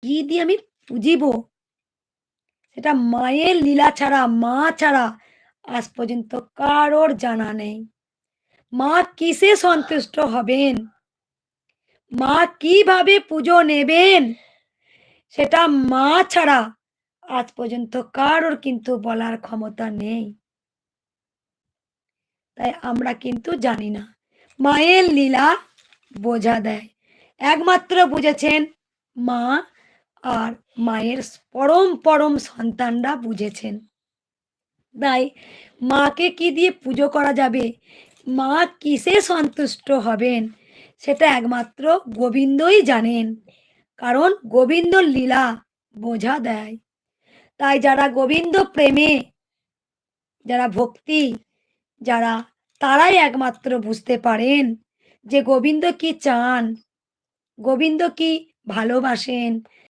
কি দিয়ে আমি পুজিব? সেটা মায়ের লীলা ছাড়া, মা ছাড়া আজ পর্যন্ত কারোর জানা নেই। মা কিসে সন্তুষ্ট হবেন? মা কিভাবে পুজো নেবেন? সেটা মা ছাড়া আজ পর্যন্ত কারোর কিন্তু বলার ক্ষমতা নেই। তাই আমরা কিন্তু জানি না। মায়ের লীলা বোঝা দেয়। একমাত্র বুঝেছেন মা আর মায়ের পরম সন্তানরা বুঝেছেন। তাই মাকে কি দিয়ে পুজো করা যাবে? মা কিসে সন্তুষ্ট হবেন? সেটা একমাত্র গোবিন্দই জানেন। কারণ গোবিন্দর লীলা বোঝা দেয়। তাই যারা গোবিন্দ প্রেমে, যারা ভক্তি, যারা তারাই একমাত্র বুঝতে পারেন যে গোবিন্দ কি চান, গোবিন্দ কি ভালোবাসেন,